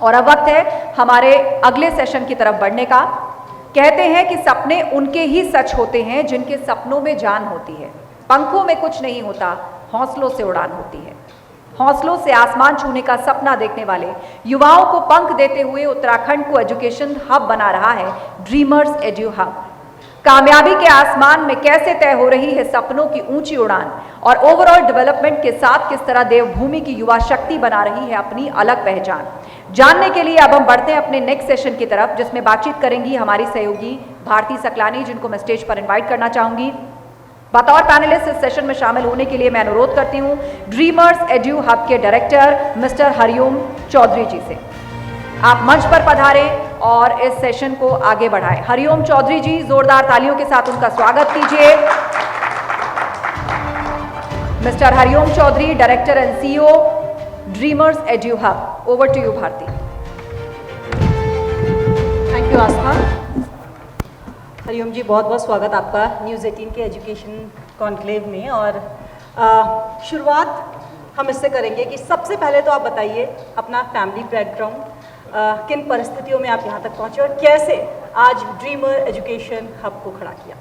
और अब वक्त है हमारे अगले सेशन की तरफ बढ़ने का। कहते हैं कि सपने उनके ही सच होते हैं जिनके सपनों में जान होती है। पंखों में कुछ नहीं होता, हौसलों से उड़ान होती है। हौसलों से आसमान छूने का सपना देखने वाले युवाओं को पंख देते हुए उत्तराखंड को एजुकेशन हब बना रहा है ड्रीमर्स एड्यू हब। कामयाबी के आसमान में कैसे तय हो रही है सपनों की ऊंची उड़ान और ओवरऑल डेवलपमेंट के साथ किस तरह देवभूमि की युवा शक्ति बना रही है अपनी अलग पहचान, जानने के लिए अब हम बढ़ते हैं अपने नेक्स्ट सेशन की तरफ, जिसमें बातचीत करेंगी हमारी सहयोगी भारती सकलानी, जिनको मैं स्टेज पर इन्वाइट करना चाहूंगी। बतौर पैनलिस्ट इस सेशन में शामिल होने के लिए मैं अनुरोध करती हूं ड्रीमर्स एड्यू हब के डायरेक्टर मिस्टर हरिओम चौधरी जी से। आप मंच पर पधारें और इस सेशन को आगे बढ़ाएं। हरिओम चौधरी जी, जोरदार तालियों के साथ उनका स्वागत कीजिए। Mister Hariom Chaudhary, director and CEO Dreamers Edu Hub. Over to you Bharti. Thank you Aastha. Hariom ji, बहुत बहुत स्वागत आपका न्यूज़ 18 के एजुकेशन कॉन्क्लेव में। और शुरुआत हम इससे करेंगे कि सबसे पहले तो आप बताइए अपना फैमिली बैकग्राउंड, किन परिस्थितियों में आप यहाँ तक पहुँचे और कैसे आज ड्रीमर एजुकेशन हब को खड़ा किया।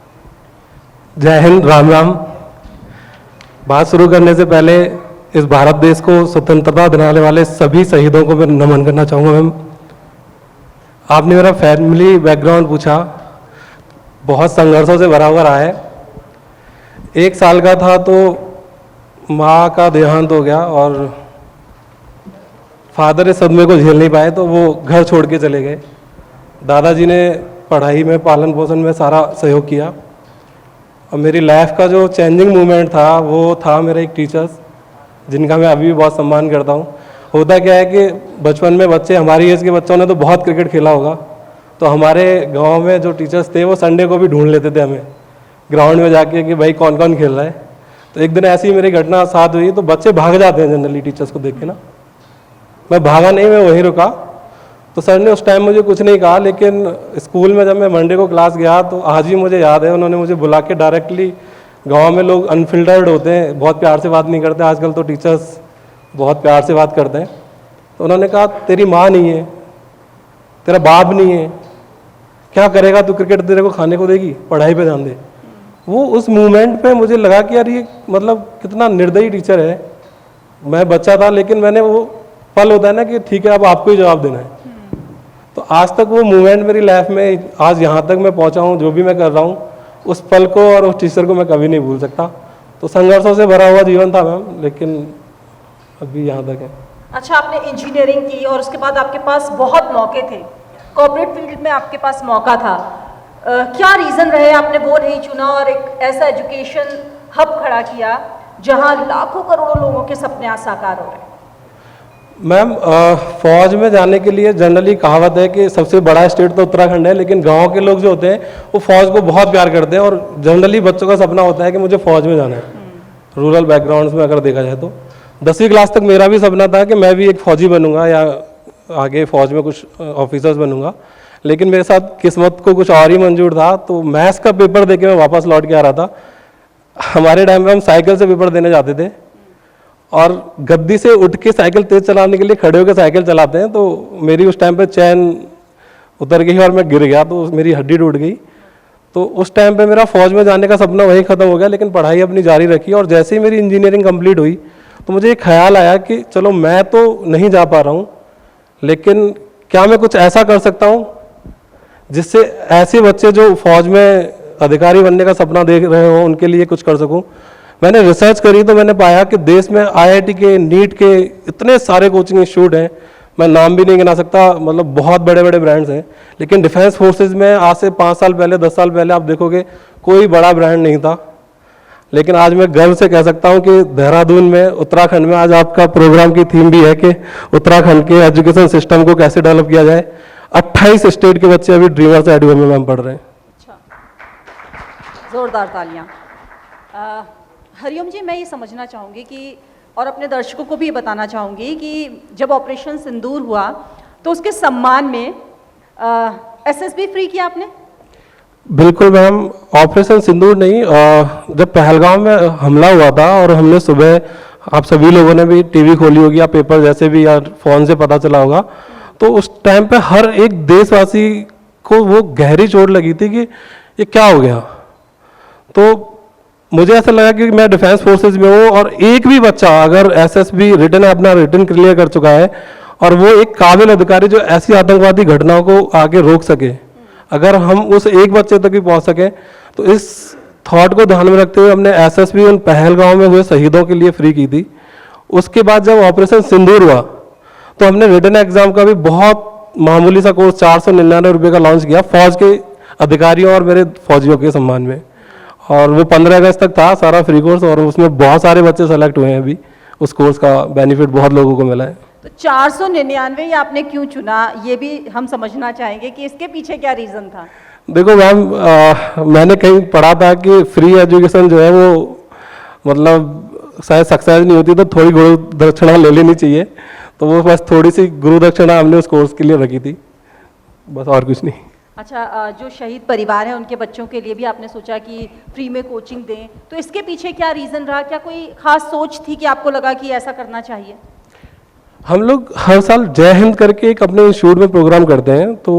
जय हिंद, राम राम। बात शुरू करने से पहले इस भारत देश को स्वतंत्रता दिलाने वाले सभी शहीदों को मैं नमन करना चाहूँगा। मैम, आपने मेरा फैमिली बैकग्राउंड पूछा, बहुत संघर्षों से भरा हुआ रहा है। 1 साल का था तो माँ का देहांत हो गया और फादर इस सदमे को झेल नहीं पाए तो वो घर छोड़ के चले गए। दादाजी ने पढ़ाई में, पालन पोषण में सारा सहयोग किया। और मेरी लाइफ का जो चेंजिंग मोमेंट था वो था मेरे एक टीचर्स, जिनका मैं अभी भी बहुत सम्मान करता हूँ। होता क्या है कि बचपन में बच्चे, हमारी एज के बच्चों ने तो बहुत क्रिकेट खेला होगा, तो हमारे गांव में जो टीचर्स थे वो संडे को भी ढूंढ लेते थे हमें ग्राउंड में जाके कि भाई कौन कौन खेल रहा है। तो एक दिन ऐसी मेरी घटना साथ हुई, तो बच्चे भाग जाते हैं जनरली टीचर्स को देख के ना। मैं भागा नहीं, मैं वहीं रुका। तो सर ने उस टाइम मुझे कुछ नहीं कहा, लेकिन स्कूल में जब मैं मंडे को क्लास गया तो आज भी मुझे याद है, उन्होंने मुझे बुला के डायरेक्टली, गांव में लोग अनफिल्टर्ड होते हैं, बहुत प्यार से बात नहीं करते, आजकल तो टीचर्स बहुत प्यार से बात करते हैं। तो उन्होंने कहा तेरी माँ नहीं है, तेरा बाप नहीं है, क्या करेगा तू, क्रिकेट तेरे को खाने को देगी, पढ़ाई पे ध्यान दे। वो उस मोमेंट पे मुझे लगा कि यार ये मतलब कितना निर्दयी टीचर है। मैं बच्चा था, लेकिन मैंने वो पल होता है ना कि ठीक है अब आपको ही जवाब देना है। तो आज तक वो मोमेंट मेरी लाइफ में, आज यहाँ तक मैं पहुँचा हूँ, जो भी मैं कर रहा हूँ, उस पल को और उस टीचर को मैं कभी नहीं भूल सकता। तो संघर्षों से भरा हुआ जीवन था मैम, लेकिन अभी यहाँ तक है। अच्छा, आपने इंजीनियरिंग की और उसके बाद आपके पास बहुत मौके थे, कॉर्पोरेट फील्ड में आपके पास मौका था। क्या रीज़न रहे आपने वो नहीं चुना और एक ऐसा एजुकेशन हब खड़ा किया जहाँ लाखों करोड़ों लोगों के सपने साकार हो रहे हैं? मैम, फौज में जाने के लिए जनरली कहावत है कि सबसे बड़ा स्टेट तो उत्तराखंड है, लेकिन गांव के लोग जो होते हैं वो फौज को बहुत प्यार करते हैं। और जनरली बच्चों का सपना होता है कि मुझे फौज में जाना है। रूरल बैकग्राउंड्स में अगर देखा जाए तो 10वीं क्लास तक मेरा भी सपना था कि मैं भी एक फौजी बनूंगा या आगे फौज में कुछ ऑफिसर्स बनूंगा। लेकिन मेरे साथ किस्मत को कुछ और ही मंजूर था। तो मैथ्स का पेपर देके मैं वापस लौट के आ रहा था। हमारे टाइम में हम साइकिल से पेपर देने जाते थे और गद्दी से उठ के साइकिल तेज चलाने के लिए खड़े होकर साइकिल चलाते हैं। तो मेरी उस टाइम पे चैन उतर गई और मैं गिर गया, तो मेरी हड्डी टूट गई। तो उस टाइम पे मेरा फौज में जाने का सपना वहीं ख़त्म हो गया, लेकिन पढ़ाई अपनी जारी रखी। और जैसे ही मेरी इंजीनियरिंग कंप्लीट हुई तो मुझे एक ख्याल आया कि चलो मैं तो नहीं जा पा रहा हूँ, लेकिन क्या मैं कुछ ऐसा कर सकता हूँ जिससे ऐसे बच्चे जो फौज में अधिकारी बनने का सपना देख रहे हो उनके लिए कुछ कर सकूँ। मैंने रिसर्च करी तो मैंने पाया कि देश में IIT के, नीट के इतने सारे कोचिंग इंस्टीट्यूट हैं, मैं नाम भी नहीं गिना सकता, मतलब बहुत बड़े बड़े ब्रांड्स हैं। लेकिन डिफेंस फोर्सेज में आज से 5 साल पहले, 10 साल पहले आप देखोगे कोई बड़ा ब्रांड नहीं था। लेकिन आज मैं गर्व से कह सकता हूं कि देहरादून में, उत्तराखंड में, आज आपका प्रोग्राम की थीम भी है कि उत्तराखंड के एजुकेशन सिस्टम को कैसे डेवलप किया जाए। 28 स्टेट के बच्चे अभी ड्रीमर्स एड्यू में मैम पढ़ रहे हैं। अच्छा, जोरदार तालियां। हरिओम जी, मैं ये समझना चाहूँगी कि, और अपने दर्शकों को भी ये बताना चाहूँगी कि जब ऑपरेशन सिंदूर हुआ तो उसके सम्मान में SSB फ्री किया आपने? बिल्कुल मैम, ऑपरेशन सिंदूर नहीं, जब पहलगाम में हमला हुआ था और हमने सुबह, आप सभी लोगों ने भी टीवी खोली होगी या पेपर जैसे भी या फ़ोन से पता चला होगा, तो उस टाइम पे हर एक देशवासी को वो गहरी चोट लगी थी कि ये क्या हो गया। तो मुझे ऐसा लगा कि मैं डिफेंस फोर्सेज में हूँ और एक भी बच्चा अगर एसएसबी रिटर्न अपना रिटर्न क्लियर कर चुका है और वो एक काबिल अधिकारी जो ऐसी आतंकवादी घटनाओं को आगे रोक सके, अगर हम उस एक बच्चे तक भी पहुंच सके, तो इस थॉट को ध्यान में रखते हुए हमने एसएसबी उन पहलगांव में हुए शहीदों के लिए फ्री की थी। उसके बाद जब ऑपरेशन सिंदूर हुआ तो हमने रिटर्न एग्जाम का भी बहुत मामूली सा कोर्स 499 रुपये का लॉन्च किया फौज के अधिकारियों और मेरे फौजियों के सम्मान में, और वो 15 अगस्त तक था सारा फ्री कोर्स, और उसमें बहुत सारे बच्चे सेलेक्ट हुए हैं। अभी उस कोर्स का बेनिफिट बहुत लोगों को मिला है। तो 499 ये आपने क्यों चुना, ये भी हम समझना चाहेंगे कि इसके पीछे क्या रीज़न था? देखो मैम, मैंने कहीं पढ़ा था कि फ्री एजुकेशन जो है वो मतलब शायद सक्सेस नहीं होती, तो थोड़ी गुरु दक्षिणा ले लेनी चाहिए। तो वो बस थोड़ी सी गुरु दक्षिणा हमने उस कोर्स के लिए रखी थी, बस और कुछ नहीं। अच्छा, जो शहीद परिवार है उनके बच्चों के लिए भी आपने सोचा कि फ्री में कोचिंग दें, तो इसके पीछे क्या रीज़न रहा? क्या कोई खास सोच थी कि आपको लगा कि ऐसा करना चाहिए? हम लोग हर साल जय हिंद करके एक अपने इंस्टीट्यूट में प्रोग्राम करते हैं। तो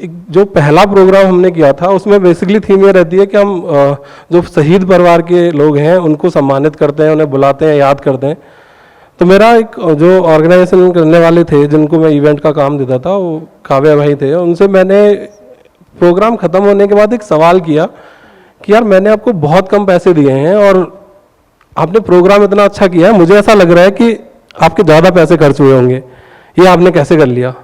एक जो पहला प्रोग्राम हमने किया था उसमें बेसिकली थीम ये रहती है कि हम जो शहीद परिवार के लोग हैं उनको सम्मानित करते हैं, उन्हें बुलाते हैं, याद करते हैं। तो मेरा एक जो ऑर्गेनाइजेशन करने वाले थे जिनको मैं इवेंट का काम देता था, वो काव्या भाई थे, उनसे मैंने प्रोग्राम ख़त्म होने के बाद एक सवाल किया कि यार मैंने आपको बहुत कम पैसे दिए हैं और आपने प्रोग्राम इतना अच्छा किया है, मुझे ऐसा लग रहा है कि आपके ज़्यादा पैसे खर्च हुए होंगे, ये आपने कैसे कर लिया?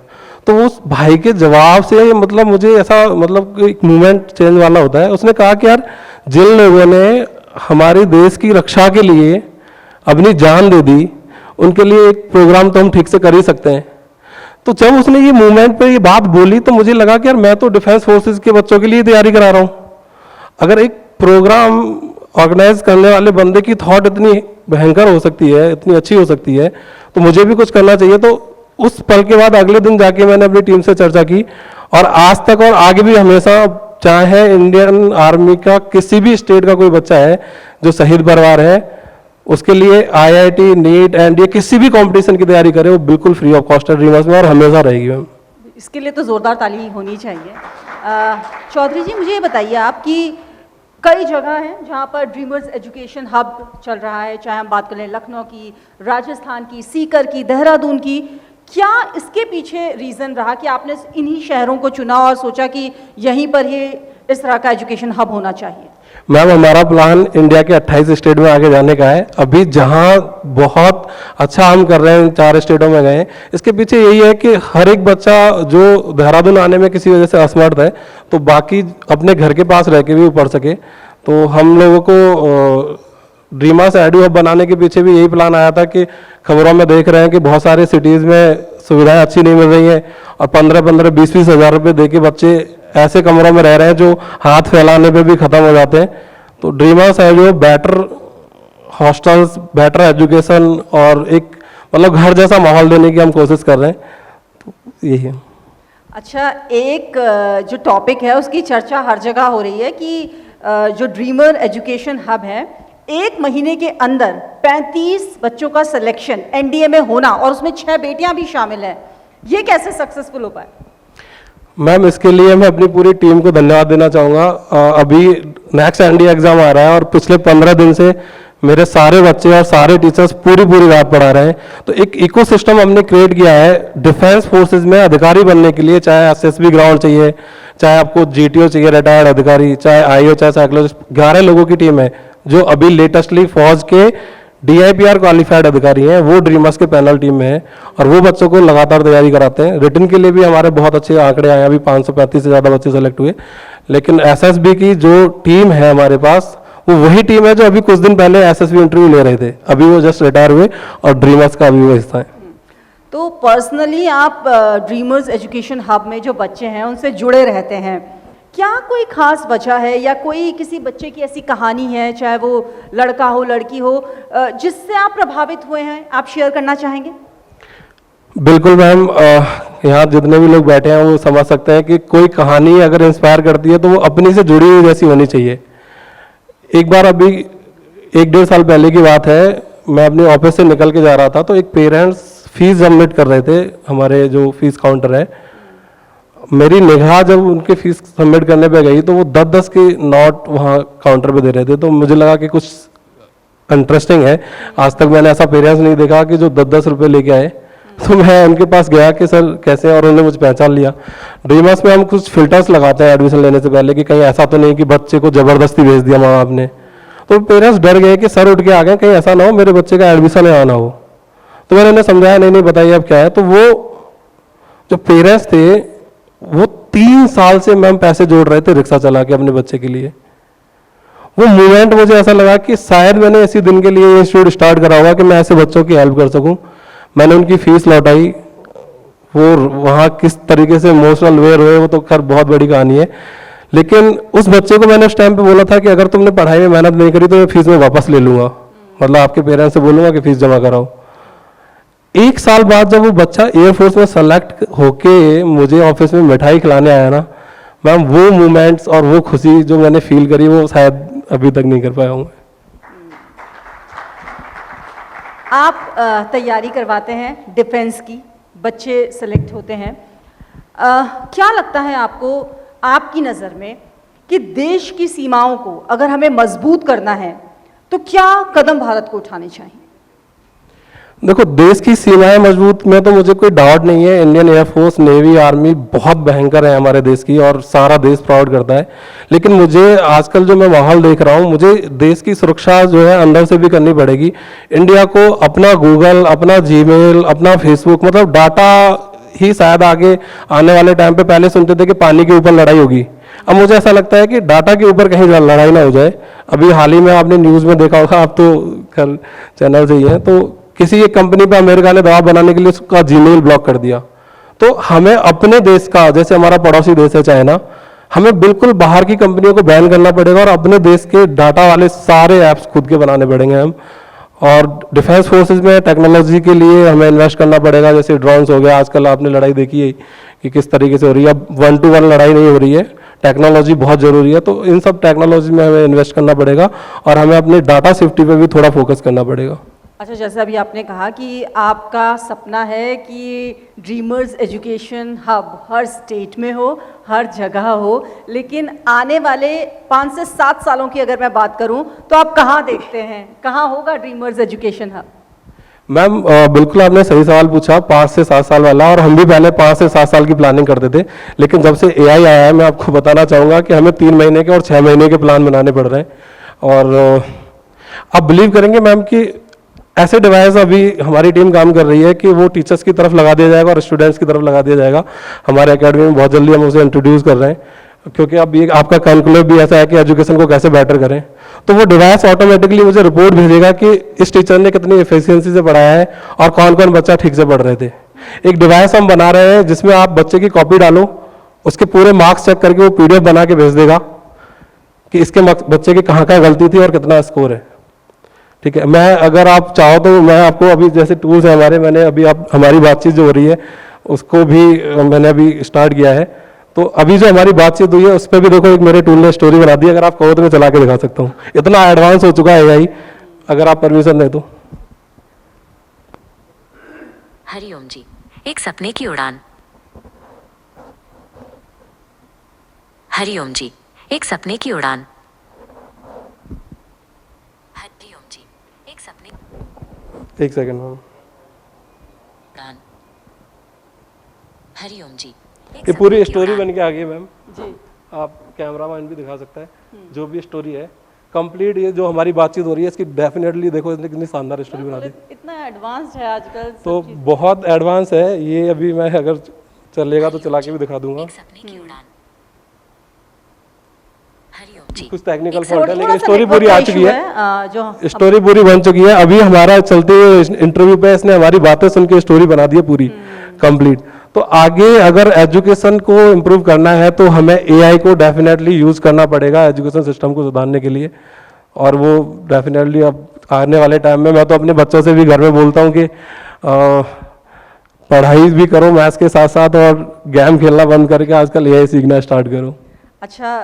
तो उस भाई के जवाब से मतलब मुझे ऐसा मतलब एक मूवमेंट चेंज वाला होता है। उसने कहा कि यार जिन लोगों ने हमारे देश की रक्षा के लिए अपनी जान दे दी, उनके लिए एक प्रोग्राम तो हम ठीक से कर ही सकते हैं। तो जब उसने ये मूवमेंट पे ये बात बोली तो मुझे लगा कि यार मैं तो डिफेंस फोर्सेस के बच्चों के लिए तैयारी करा रहा हूँ, अगर एक प्रोग्राम ऑर्गेनाइज करने वाले बंदे की थॉट इतनी भयंकर हो सकती है, इतनी अच्छी हो सकती है, तो मुझे भी कुछ करना चाहिए। तो उस पल के बाद अगले दिन जाके मैंने अपनी टीम से चर्चा की, और आज तक और आगे भी हमेशा, चाहे इंडियन आर्मी का किसी भी स्टेट का कोई बच्चा है जो शहीद परिवार है, उसके लिए आईआईटी, नीट, एनडीए किसी भी कंपटीशन की तैयारी करे, वो बिल्कुल फ्री ऑफ कॉस्ट है ड्रीमर्स में और हमेशा रहेगी मैम। इसके लिए तो जोरदार ताली होनी चाहिए। चौधरी जी, मुझे ये बताइए आप कि कई जगह हैं जहाँ पर ड्रीमर्स एजुकेशन हब चल रहा है, चाहे हम बात करें लखनऊ की, राजस्थान की, सीकर की, देहरादून की, क्या इसके पीछे रीज़न रहा कि आपने इन्हीं शहरों को चुना और सोचा कि यहीं पर ही इस तरह का एजुकेशन हब होना चाहिए? मैम, हमारा प्लान इंडिया के 28 स्टेट में आगे जाने का है। अभी जहाँ बहुत अच्छा हम कर रहे हैं, 4 स्टेटों में गए, इसके पीछे यही है कि हर एक बच्चा जो देहरादून आने में किसी वजह से असमर्थ है, तो बाकी अपने घर के पास रह के भी पढ़ सके। तो हम लोगों को ड्रीमर्स एडू हब बनाने के पीछे भी यही प्लान आया था कि खबरों में देख रहे हैं कि बहुत सारे सिटीज़ में सुविधाएं अच्छी नहीं मिल रही हैं और 15-15, 20-20 हज़ार रुपये दे के बच्चे ऐसे कमरों में रह रहे हैं जो हाथ फैलाने पे भी ख़त्म हो जाते हैं। तो ड्रीमर्स है जो बेटर हॉस्टल्स, बेटर एजुकेशन और एक मतलब घर जैसा माहौल देने की हम कोशिश कर रहे हैं, तो यही है। अच्छा, एक जो टॉपिक है उसकी चर्चा हर जगह हो रही है कि जो ड्रीमर एजुकेशन हब है, 1 महीने के अंदर 35 बच्चों का सिलेक्शन एनडीए में होना और उसमें 6 बेटियां भी शामिल हैं, ये कैसे सक्सेसफुल हो पाए? मैम, इसके लिए मैं अपनी पूरी टीम को धन्यवाद देना चाहूँगा। अभी नेक्स्ट एनडीए एग्ज़ाम आ रहा है और पिछले 15 दिन से मेरे सारे बच्चे और सारे टीचर्स पूरी रात पढ़ा रहे हैं। तो एक इकोसिस्टम हमने क्रिएट किया है डिफेंस फोर्सेज में अधिकारी बनने के लिए, चाहे एसएसबी ग्राउंड चाहिए, चाहे आपको जीटीओ चाहिए रिटायर्ड अधिकारी, चाहे आईओ, चाहे साइकोलॉजिस्ट, 11 लोगों की टीम है जो अभी लेटेस्टली फौज के DIPR क्वालिफाइड अधिकारी हैं, वो ड्रीमर्स के पैनल टीम में है और वो बच्चों को लगातार तैयारी कराते हैं। रिटन के लिए भी हमारे बहुत अच्छे आंकड़े आए हैं, अभी 535 से ज़्यादा बच्चे सेलेक्ट हुए। लेकिन SSB की जो टीम है हमारे पास, वो वही टीम है जो अभी कुछ दिन पहले SSB इंटरव्यू ले रहे थे, अभी वो जस्ट रिटायर हुए और ड्रीमर्स का अभी वो हिस्सा है। तो पर्सनली आप ड्रीमर्स एजुकेशन हब में जो बच्चे हैं उनसे जुड़े रहते हैं, क्या कोई खास वजह है या कोई किसी बच्चे की ऐसी कहानी है, चाहे वो लड़का हो लड़की हो, जिससे आप प्रभावित हुए हैं, आप शेयर करना चाहेंगे? बिल्कुल मैम, यहाँ जितने भी लोग बैठे हैं वो समझ सकते हैं कि कोई कहानी अगर इंस्पायर करती है तो वो अपनी से जुड़ी हुई जैसी होनी चाहिए। एक बार अभी 1-1.5 साल पहले की बात है, मैं अपने ऑफिस से निकल के जा रहा था तो एक पेरेंट्स फीस सबमिट कर रहे थे, हमारे जो फीस काउंटर है, मेरी निगाह जब उनके फीस सबमिट करने पे गई तो वो 10-10 के नोट वहाँ काउंटर पे दे रहे थे। तो मुझे लगा कि कुछ इंटरेस्टिंग है, आज तक मैंने ऐसा पेरेंट्स नहीं देखा कि जो 10-10 रुपये लेके आए। तो मैं उनके पास गया कि सर कैसे, और उन्होंने मुझे पहचान लिया। ड्रीमर्स में हम कुछ फिल्टर्स लगाते हैं एडमिशन लेने से पहले कि कहीं ऐसा तो नहीं कि बच्चे को ज़बरदस्ती भेज दिया माँ बाप ने। तो पेरेंट्स डर गए कि सर उठ के आ गए, कहीं ऐसा ना हो मेरे बच्चे का एडमिशन यहाँ ना हो। तो मैंने उन्हें समझाया, नहीं नहीं बताइए अब क्या है। तो वो जो पेरेंट्स थे वो 3 साल से मैम पैसे जोड़ रहे थे रिक्शा चला के अपने बच्चे के लिए। वो मोमेंट मुझे ऐसा लगा कि शायद मैंने इसी दिन के लिए ये इंस्टीट्यूट स्टार्ट करा होगा कि मैं ऐसे बच्चों की हेल्प कर सकूं। मैंने उनकी फीस लौटाई, वो वहाँ किस तरीके से इमोशनल वे हुए वो तो खैर बहुत बड़ी कहानी है। लेकिन उस बच्चे को मैंने उस टाइम पे बोला था कि अगर तुमने पढ़ाई में मेहनत नहीं करी तो मैं फीस में वापस ले लूंगा, मतलब आपके पेरेंट्स से बोलूंगा कि फीस जमा कराओ। 1 साल बाद जब वो बच्चा एयरफोर्स में सेलेक्ट होके मुझे ऑफिस में मिठाई खिलाने आया ना मैम, वो मोमेंट्स और वो खुशी जो मैंने फील करी वो शायद अभी तक नहीं कर पाया हूँ। आप तैयारी करवाते हैं डिफेंस की, बच्चे सेलेक्ट होते हैं, क्या लगता है आपको, आपकी नज़र में, कि देश की सीमाओं को अगर हमें मजबूत करना है तो क्या कदम भारत को उठाने चाहिए? देखो, देश की सीमाएं मजबूत में तो मुझे कोई डाउट नहीं है। इंडियन एयरफोर्स, नेवी, आर्मी बहुत भयंकर है हमारे देश की और सारा देश प्राउड करता है। लेकिन मुझे आजकल जो मैं माहौल देख रहा हूँ, मुझे देश की सुरक्षा जो है अंदर से भी करनी पड़ेगी। इंडिया को अपना गूगल, अपना जीमेल, अपना फेसबुक, मतलब डाटा ही शायद आगे आने वाले टाइम पे, पहले सुनते थे कि पानी के ऊपर लड़ाई होगी, अब मुझे ऐसा लगता है कि डाटा के ऊपर कहीं लड़ाई ना हो जाए। अभी हाल ही में आपने न्यूज़ में देखा होगा, आप तो खैर चैनल से ही हैं, तो किसी एक कंपनी पर अमेरिका ने दबाव बनाने के लिए उसका जीमेल ब्लॉक कर दिया। तो हमें अपने देश का, जैसे हमारा पड़ोसी देश है चाइना, हमें बिल्कुल बाहर की कंपनियों को बैन करना पड़ेगा और अपने देश के डाटा वाले सारे ऐप्स खुद के बनाने पड़ेंगे हम। और डिफेंस फोर्सेस में टेक्नोलॉजी के लिए हमें इन्वेस्ट करना पड़ेगा, जैसे ड्रोन्स हो गया। आजकल आपने लड़ाई देखी है कि किस तरीके से हो रही है, अब 1 to 1 लड़ाई नहीं हो रही है, टेक्नोलॉजी बहुत ज़रूरी है। तो इन सब टेक्नोलॉजी में हमें इन्वेस्ट करना पड़ेगा और हमें अपनी डाटा सेफ्टी पे भी थोड़ा फोकस करना पड़ेगा। अच्छा, जैसे अभी आपने कहा कि आपका सपना है कि ड्रीमर्स एजुकेशन हब हर स्टेट में हो, हर जगह हो, लेकिन आने वाले 5 से 7 सालों की अगर मैं बात करूं तो आप कहां देखते हैं, कहां होगा ड्रीमर्स एजुकेशन हब? मैम बिल्कुल आपने सही सवाल पूछा, 5 से 7 साल वाला। और हम भी पहले 5 से 7 साल की प्लानिंग करते थे, लेकिन जब से एआई आया है, मैं आपको बताना चाहूँगा कि हमें 3 महीने के और 6 महीने के प्लान बनाने पड़ रहे हैं। और आप बिलीव करेंगे मैम कि ऐसे डिवाइस अभी हमारी टीम काम कर रही है कि वो टीचर्स की तरफ लगा दिया जाएगा और स्टूडेंट्स की तरफ लगा दिया जाएगा। हमारे एकेडमी में बहुत जल्दी हम उसे इंट्रोड्यूस कर रहे हैं, क्योंकि अब ये आपका कॉन्क्लेव भी ऐसा है कि एजुकेशन को कैसे बेटर करें। तो वो डिवाइस ऑटोमेटिकली मुझे रिपोर्ट भेजेगा कि इस टीचर ने कितनी एफिशिएंसी से पढ़ाया है और कौन कौन बच्चा ठीक से पढ़ रहे थे। एक डिवाइस हम बना रहे हैं जिसमें आप बच्चे की कॉपी डालो, उसके पूरे मार्क्स चेक करके वो पीडीएफ बना के भेज देगा कि इसके बच्चे की कहाँ कहाँ गलती थी और कितना स्कोर है। ठीक है, मैं अगर आप चाहो तो मैं आपको अभी, जैसे टूल्स है हमारे, मैंने अभी आप हमारी बातचीत जो हो रही है उसको भी मैंने अभी स्टार्ट किया है। तो अभी जो हमारी बातचीत हुई है उस पर भी देखो, एक मेरे टूल ने स्टोरी बना दी। अगर आप कहो तो मैं चला के दिखा सकता हूँ, इतना एडवांस हो चुका है एआई, अगर आप परमिशन दें तो। हरिओम जी, एक सपने की उड़ान। हरिओम जी, एक सपने की उड़ान। हरिओम जी, एक सपने। एक सेकंड मैम, उड़ान। हरिओम जी, ये पूरी स्टोरी बन के आ गई मैम जी। आप कैमरा मैन भी दिखा सकता है, जो भी स्टोरी है कंप्लीट। ये जो हमारी बातचीत हो रही है इसकी डेफिनेटली देखो, इसने कितनी शानदार स्टोरी बना दी। इतना एडवांस्ड है आजकल तो बहुत एडवांस है ये। अभी मैं अगर चलेगा तो चला के भी दिखा दूंगा। एक सपने की उड़ान। हरिओम जी, कुछ टेक्निकल फॉल्ट है, थोड़ा लेकिन सा स्टोरी network पूरी का आ issue चुकी है, जो स्टोरी पूरी बन चुकी है। अभी हमारा चलते हुए इंटरव्यू पे इसने हमारी बातें सुन के स्टोरी बना दी है पूरी कंप्लीट। तो आगे अगर एजुकेशन को इम्प्रूव करना है तो हमें एआई को डेफिनेटली यूज करना पड़ेगा एजुकेशन सिस्टम को सुधारने के लिए। और वो डेफिनेटली अब आने वाले टाइम में, मैं तो अपने बच्चों से भी घर में बोलता हूँ कि पढ़ाई भी करो मैथ्स के साथ साथ, और गेम खेलना बंद करके आजकल एआई सीखना स्टार्ट करो। अच्छा,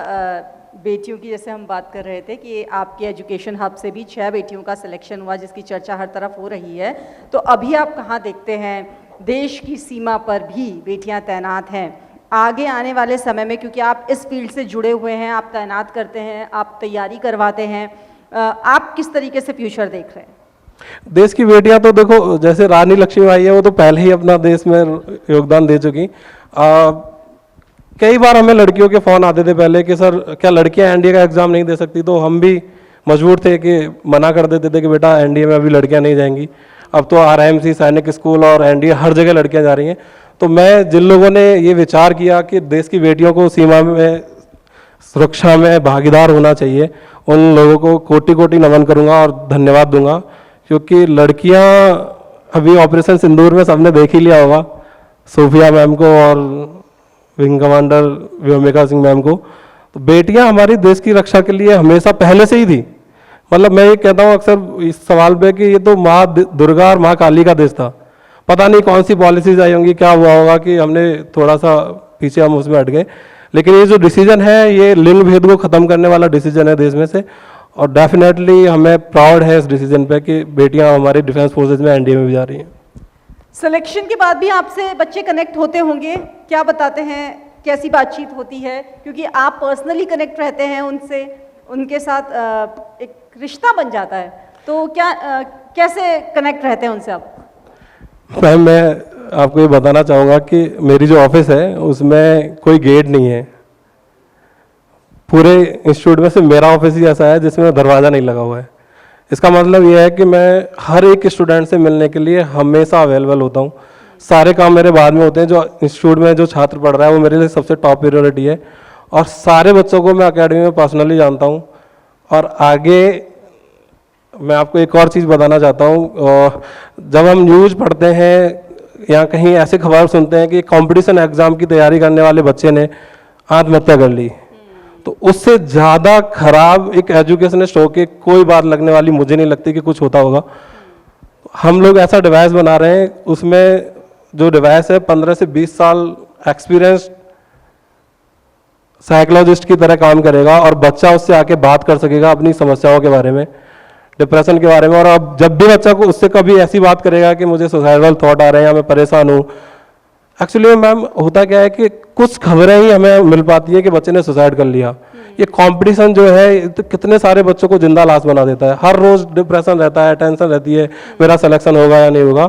बेटियों की जैसे हम बात कर रहे थे कि आपके एजुकेशन हब से भी 6 बेटियों का सिलेक्शन हुआ, जिसकी चर्चा हर तरफ हो रही है, तो अभी आप कहाँ देखते हैं देश की सीमा पर भी बेटियां तैनात हैं? आगे आने वाले समय में, क्योंकि आप इस फील्ड से जुड़े हुए हैं, आप तैनात करते हैं, आप तैयारी करवाते हैं, आप किस तरीके से फ्यूचर देख रहे हैं? देश की बेटियां तो देखो, जैसे रानी लक्ष्मीबाई है, वो तो पहले ही अपना देश में योगदान दे चुकी। कई बार हमें लड़कियों के फ़ोन आते थे पहले कि सर क्या लड़कियां एनडीए का एग्ज़ाम नहीं दे सकती, तो हम भी मजबूर थे कि मना कर देते थे कि बेटा एनडीए में अभी लड़कियां नहीं जाएंगी। अब तो आरआईएमसी, सैनिक स्कूल और एनडीए हर जगह लड़कियां जा रही हैं। तो मैं, जिन लोगों ने ये विचार किया कि देश की बेटियों को सीमा में सुरक्षा में भागीदार होना चाहिए, उन लोगों को कोटि कोटि नमन करूंगा और धन्यवाद दूंगा, क्योंकि लड़कियां अभी ऑपरेशन सिंदूर में सबने देख ही लिया होगा, सोफिया मैम को और wing commander Vyomika Singh ma'am को। तो बेटियां हमारी देश की रक्षा के लिए हमेशा पहले से ही थी। मतलब मैं ये कहता हूँ अक्सर इस सवाल पे कि ये तो माँ दुर्गा और माँ काली का देश था। पता नहीं कौन सी पॉलिसीज आई होंगी, क्या हुआ होगा कि हमने थोड़ा सा पीछे हम उसमें हट गए, लेकिन ये जो डिसीजन है, ये लिंग भेद को ख़त्म करने वाला डिसीजन है देश में से, और डेफिनेटली हमें प्राउड है इस डिसीजन पे कि बेटियां हमारी डिफेंस फोर्सेज में एनडीए में भी जा रही हैं। सिलेक्शन के बाद भी आपसे बच्चे कनेक्ट होते होंगे, क्या बताते हैं, कैसी बातचीत होती है? क्योंकि आप पर्सनली कनेक्ट रहते हैं उनसे, उनके साथ एक रिश्ता बन जाता है, तो क्या कैसे कनेक्ट रहते हैं उनसे आप? मैम, मैं आपको ये बताना चाहूँगा कि मेरी जो ऑफिस है उसमें कोई गेट नहीं है। पूरे इंस्टीट्यूट में से मेरा ऑफिस ही ऐसा है जिसमें दरवाज़ा नहीं लगा हुआ है। इसका मतलब ये है कि मैं हर एक स्टूडेंट से मिलने के लिए हमेशा अवेलेबल होता हूँ। सारे काम मेरे बाद में होते हैं। जो इंस्टीट्यूट में जो छात्र पढ़ रहा है वो मेरे लिए सबसे टॉप प्रायोरिटी है, और सारे बच्चों को मैं एकेडमी में पर्सनली जानता हूँ। और आगे मैं आपको एक और चीज़ बताना चाहता हूँ, जब हम न्यूज़ पढ़ते हैं या कहीं ऐसे खबर सुनते हैं कि कंपटीशन एग्ज़ाम की तैयारी करने वाले बच्चे ने आत्महत्या कर ली, तो उससे ज़्यादा खराब एक एजुकेशनिस्ट होके कोई बात लगने वाली मुझे नहीं लगती कि कुछ होता होगा। हम लोग ऐसा डिवाइस बना रहे हैं, उसमें जो डिवाइस है 15 से 20 साल एक्सपीरियंस साइकोलॉजिस्ट की तरह काम करेगा, और बच्चा उससे आके बात कर सकेगा अपनी समस्याओं के बारे में, डिप्रेशन के बारे में। और अब जब भी बच्चा को उससे कभी ऐसी बात करेगा कि मुझे सुसाइडल थॉट आ रहे हैं या मैं परेशान हूँ, एक्चुअली मैम होता क्या है कि कुछ खबरें ही हमें मिल पाती है कि बच्चे ने सुसाइड कर लिया। ये कंपटीशन जो है तो कितने सारे बच्चों को जिंदा लाश बना देता है। हर रोज डिप्रेशन रहता है, टेंशन रहती है, मेरा सिलेक्शन होगा या नहीं होगा।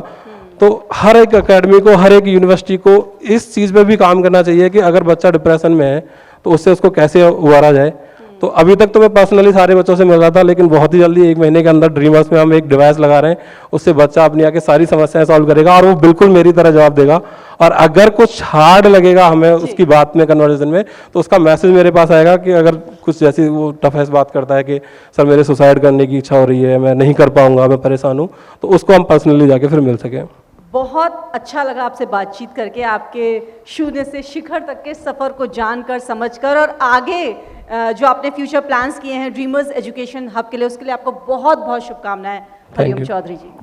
तो हर एक एकेडमी को, हर एक यूनिवर्सिटी को इस चीज़ पे भी काम करना चाहिए कि अगर बच्चा डिप्रेशन में है तो उससे उसको कैसे उबारा जाए। तो अभी तक तो मैं पर्सनली सारे बच्चों से मिल रहा था, लेकिन बहुत ही जल्दी 1 महीने के अंदर ड्रीमर्स में हम एक डिवाइस लगा रहे हैं, उससे बच्चा अपनी आके सारी समस्याएं सॉल्व करेगा और वो बिल्कुल मेरी तरह जवाब देगा। और अगर कुछ हार्ड लगेगा हमें उसकी बात में, कन्वर्सेशन में, तो उसका मैसेज मेरे पास आएगा कि अगर कुछ जैसी वो टफेस्ट बात करता है कि सर मेरे सुसाइड करने की इच्छा हो रही है, मैं नहीं कर पाऊंगा, मैं परेशान हूँ, तो उसको हम पर्सनली जाके फिर मिल सकें। बहुत अच्छा लगा आपसे बातचीत करके, आपके शून्य से शिखर तक के सफ़र को जानकर, समझकर, और आगे जो आपने फ्यूचर प्लान्स किए हैं ड्रीमर्स एजुकेशन हब के लिए, उसके लिए आपको बहुत बहुत शुभकामनाएं हरिओम चौधरी जी।